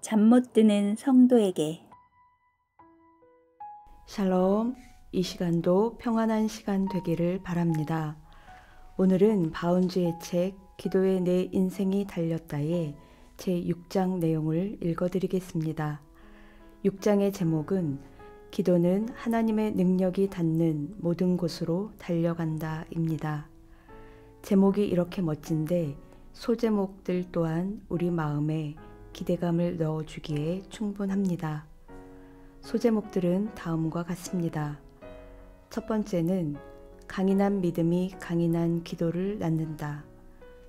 잠 못 드는 성도에게. 샬롬, 이 시간도 평안한 시간 되기를 바랍니다. 오늘은 바운주의 책 기도에 내 인생이 달렸다의 제6장 내용을 읽어드리겠습니다. 6장의 제목은 기도는 하나님의 능력이 닿는 모든 곳으로 달려간다 입니다. 제목이 이렇게 멋진데 소제목들 또한 우리 마음에 기대감을 넣어주기에 충분합니다. 소제목들은 다음과 같습니다. 첫 번째는 강인한 믿음이 강인한 기도를 낳는다.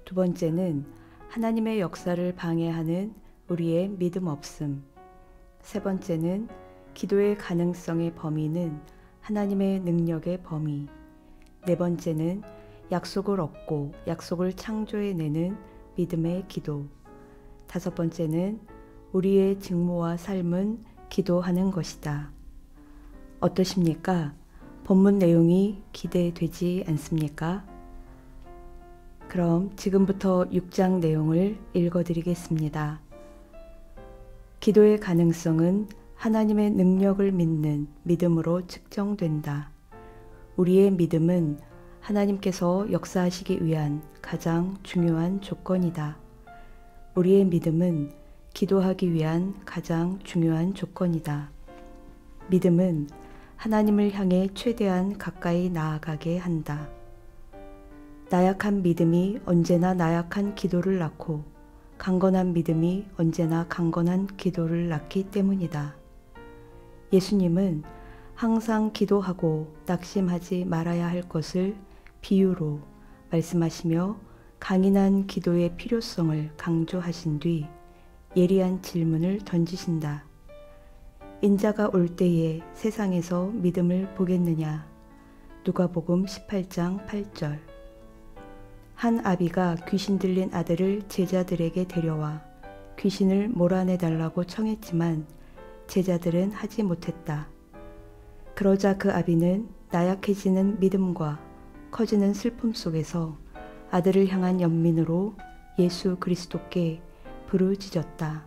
두 번째는 하나님의 역사를 방해하는 우리의 믿음 없음. 세 번째는 기도의 가능성의 범위는 하나님의 능력의 범위. 네 번째는 약속을 얻고 약속을 창조해내는 믿음의 기도. 다섯 번째는 우리의 직무와 삶은 기도하는 것이다. 어떠십니까? 본문 내용이 기대되지 않습니까? 그럼 지금부터 6장 내용을 읽어드리겠습니다. 기도의 가능성은 하나님의 능력을 믿는 믿음으로 측정된다. 우리의 믿음은 하나님께서 역사하시기 위한 가장 중요한 조건이다. 우리의 믿음은 기도하기 위한 가장 중요한 조건이다. 믿음은 하나님을 향해 최대한 가까이 나아가게 한다. 나약한 믿음이 언제나 나약한 기도를 낳고 강건한 믿음이 언제나 강건한 기도를 낳기 때문이다. 예수님은 항상 기도하고 낙심하지 말아야 할 것을 비유로 말씀하시며 강인한 기도의 필요성을 강조하신 뒤 예리한 질문을 던지신다. 인자가 올 때에 세상에서 믿음을 보겠느냐? 누가복음 18장 8절. 한 아비가 귀신 들린 아들을 제자들에게 데려와 귀신을 몰아내달라고 청했지만 제자들은 하지 못했다. 그러자 그 아비는 나약해지는 믿음과 커지는 슬픔 속에서 아들을 향한 연민으로 예수 그리스도께 부르짖었다.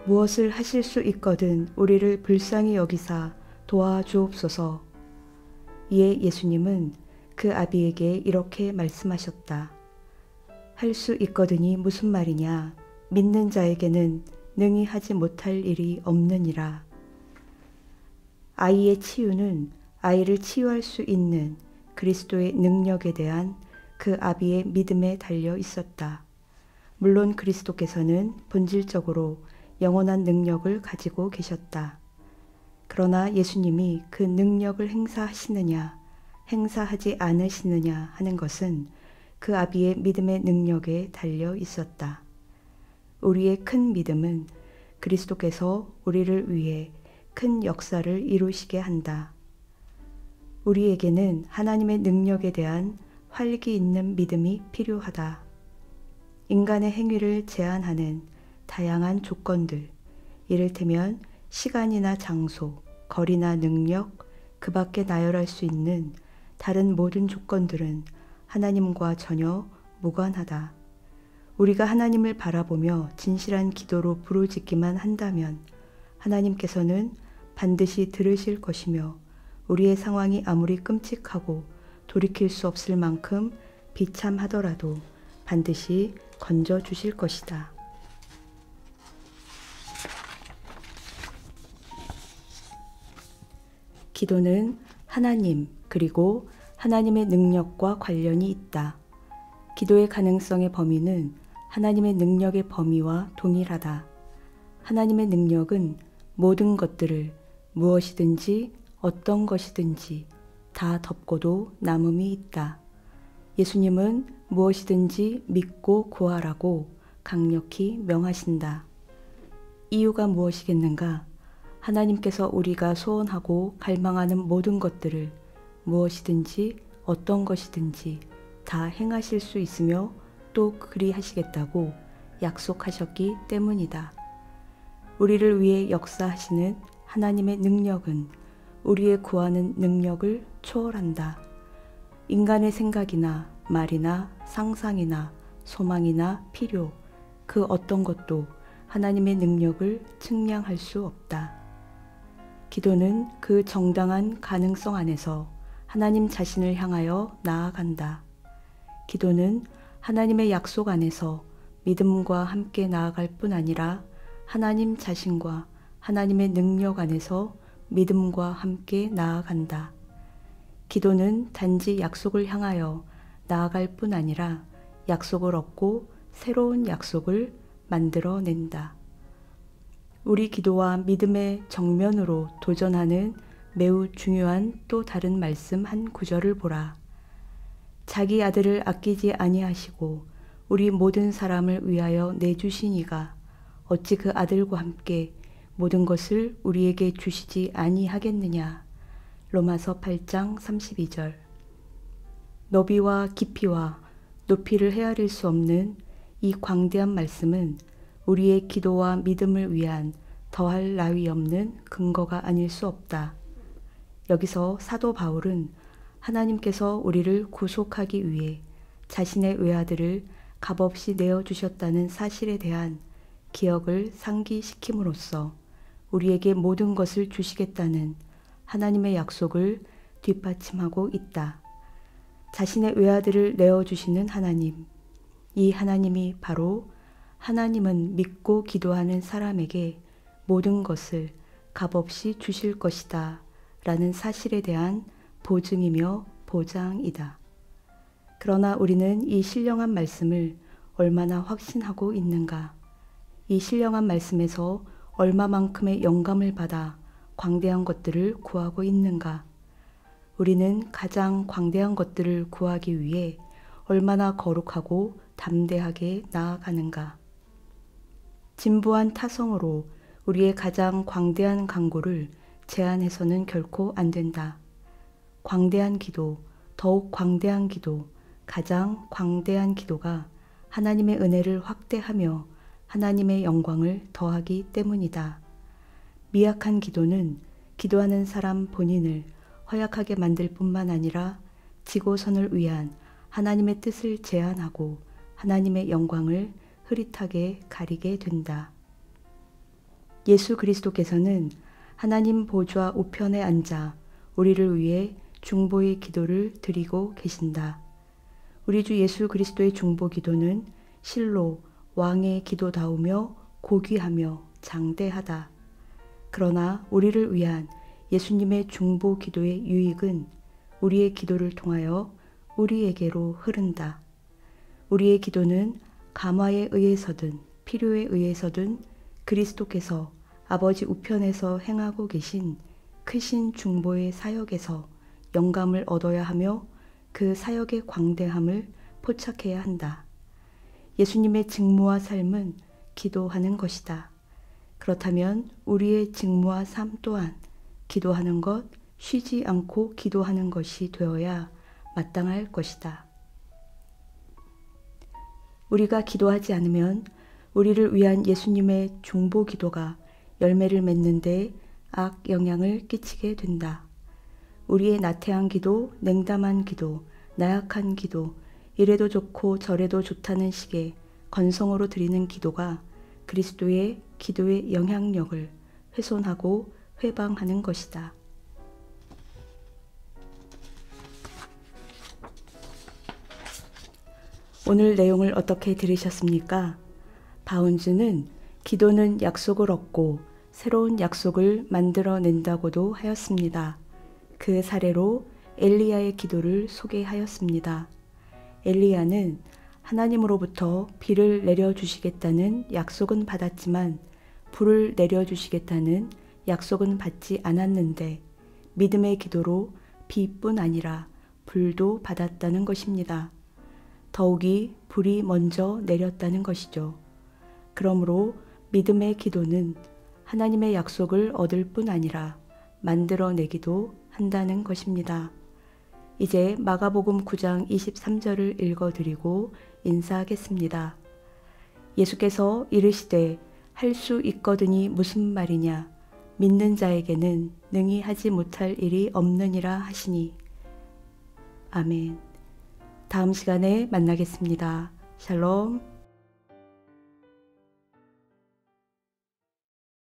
무엇을 하실 수 있거든 우리를 불쌍히 여기사 도와주옵소서. 이에 예수님은 그 아비에게 이렇게 말씀하셨다. 할 수 있거든이 무슨 말이냐? 믿는 자에게는 능히 하지 못할 일이 없느니라. 아이의 치유는 아이를 치유할 수 있는 그리스도의 능력에 대한 그 아비의 믿음에 달려 있었다. 물론 그리스도께서는 본질적으로 영원한 능력을 가지고 계셨다. 그러나 예수님이 그 능력을 행사하시느냐, 행사하지 않으시느냐 하는 것은 그 아비의 믿음의 능력에 달려 있었다. 우리의 큰 믿음은 그리스도께서 우리를 위해 큰 역사를 이루시게 한다. 우리에게는 하나님의 능력에 대한 활기 있는 믿음이 필요하다. 인간의 행위를 제한하는 다양한 조건들, 이를테면 시간이나 장소, 거리나 능력, 그 밖에 나열할 수 있는 다른 모든 조건들은 하나님과 전혀 무관하다. 우리가 하나님을 바라보며 진실한 기도로 부르짖기만 한다면 하나님께서는 반드시 들으실 것이며 우리의 상황이 아무리 끔찍하고 돌이킬 수 없을 만큼 비참하더라도 반드시 건져주실 것이다. 기도는 하나님 그리고 하나님의 능력과 관련이 있다. 기도의 가능성의 범위는 하나님의 능력의 범위와 동일하다. 하나님의 능력은 모든 것들을 무엇이든지 어떤 것이든지 다 덮고도 남음이 있다. 예수님은 무엇이든지 믿고 구하라고 강력히 명하신다. 이유가 무엇이겠는가? 하나님께서 우리가 소원하고 갈망하는 모든 것들을 무엇이든지 어떤 것이든지 다 행하실 수 있으며 또 그리하시겠다고 약속하셨기 때문이다. 우리를 위해 역사하시는 하나님의 능력은 우리의 구하는 능력을 초월한다. 인간의 생각이나 말이나 상상이나 소망이나 필요, 그 어떤 것도 하나님의 능력을 측량할 수 없다. 기도는 그 정당한 가능성 안에서 하나님 자신을 향하여 나아간다. 기도는 하나님의 약속 안에서 믿음과 함께 나아갈 뿐 아니라 하나님 자신과 하나님의 능력 안에서 믿음과 함께 나아간다. 기도는 단지 약속을 향하여 나아갈 뿐 아니라 약속을 얻고 새로운 약속을 만들어낸다. 우리 기도와 믿음의 정면으로 도전하는 매우 중요한 또 다른 말씀 한 구절을 보라. 자기 아들을 아끼지 아니하시고 우리 모든 사람을 위하여 내주시니가 어찌 그 아들과 함께 모든 것을 우리에게 주시지 아니하겠느냐. 로마서 8장 32절. 너비와 깊이와 높이를 헤아릴 수 없는 이 광대한 말씀은 우리의 기도와 믿음을 위한 더할 나위 없는 근거가 아닐 수 없다. 여기서 사도 바울은 하나님께서 우리를 구속하기 위해 자신의 외아들을 값없이 내어주셨다는 사실에 대한 기억을 상기시킴으로써 우리에게 모든 것을 주시겠다는 하나님의 약속을 뒷받침하고 있다. 자신의 외아들을 내어주시는 하나님, 이 하나님이 바로 하나님은 믿고 기도하는 사람에게 모든 것을 값없이 주실 것이다 라는 사실에 대한 보증이며 보장이다. 그러나 우리는 이 신령한 말씀을 얼마나 확신하고 있는가? 이 신령한 말씀에서 얼마만큼의 영감을 받아 광대한 것들을 구하고 있는가? 우리는 가장 광대한 것들을 구하기 위해 얼마나 거룩하고 담대하게 나아가는가? 진부한 타성으로 우리의 가장 광대한 간구를 제한해서는 결코 안 된다. 광대한 기도, 더욱 광대한 기도, 가장 광대한 기도가 하나님의 은혜를 확대하며 하나님의 영광을 더하기 때문이다. 미약한 기도는 기도하는 사람 본인을 허약하게 만들 뿐만 아니라 지고선을 위한 하나님의 뜻을 제한하고 하나님의 영광을 흐릿하게 가리게 된다. 예수 그리스도께서는 하나님 보좌 우편에 앉아 우리를 위해 중보의 기도를 드리고 계신다. 우리 주 예수 그리스도의 중보 기도는 실로 왕의 기도다우며 고귀하며 장대하다. 그러나 우리를 위한 예수님의 중보 기도의 유익은 우리의 기도를 통하여 우리에게로 흐른다. 우리의 기도는 감화에 의해서든 필요에 의해서든 그리스도께서 아버지 우편에서 행하고 계신 크신 중보의 사역에서 영감을 얻어야 하며 그 사역의 광대함을 포착해야 한다. 예수님의 직무와 삶은 기도하는 것이다. 그렇다면 우리의 직무와 삶 또한 기도하는 것, 쉬지 않고 기도하는 것이 되어야 마땅할 것이다. 우리가 기도하지 않으면 우리를 위한 예수님의 중보 기도가 열매를 맺는데 악 영향을 끼치게 된다. 우리의 나태한 기도, 냉담한 기도, 나약한 기도, 이래도 좋고 저래도 좋다는 식의 건성으로 드리는 기도가 그리스도의 기도의 영향력을 훼손하고 회방하는 것이다. 오늘 내용을 어떻게 들으셨습니까? 바운즈는 기도는 약속을 얻고 새로운 약속을 만들어낸다고도 하였습니다. 그 사례로 엘리야의 기도를 소개하였습니다. 엘리야는 하나님으로부터 비를 내려주시겠다는 약속은 받았지만 불을 내려주시겠다는 약속은 받지 않았는데 믿음의 기도로 비뿐 아니라 불도 받았다는 것입니다. 더욱이 불이 먼저 내렸다는 것이죠. 그러므로 믿음의 기도는 하나님의 약속을 얻을 뿐 아니라 만들어내기도 한다는 것입니다. 이제 마가복음 9장 23절을 읽어드리고 인사하겠습니다. 예수께서 이르시되 할 수 있거든이 무슨 말이냐 믿는 자에게는 능히 하지 못할 일이 없느니라 하시니. 아멘. 다음 시간에 만나겠습니다. 샬롬.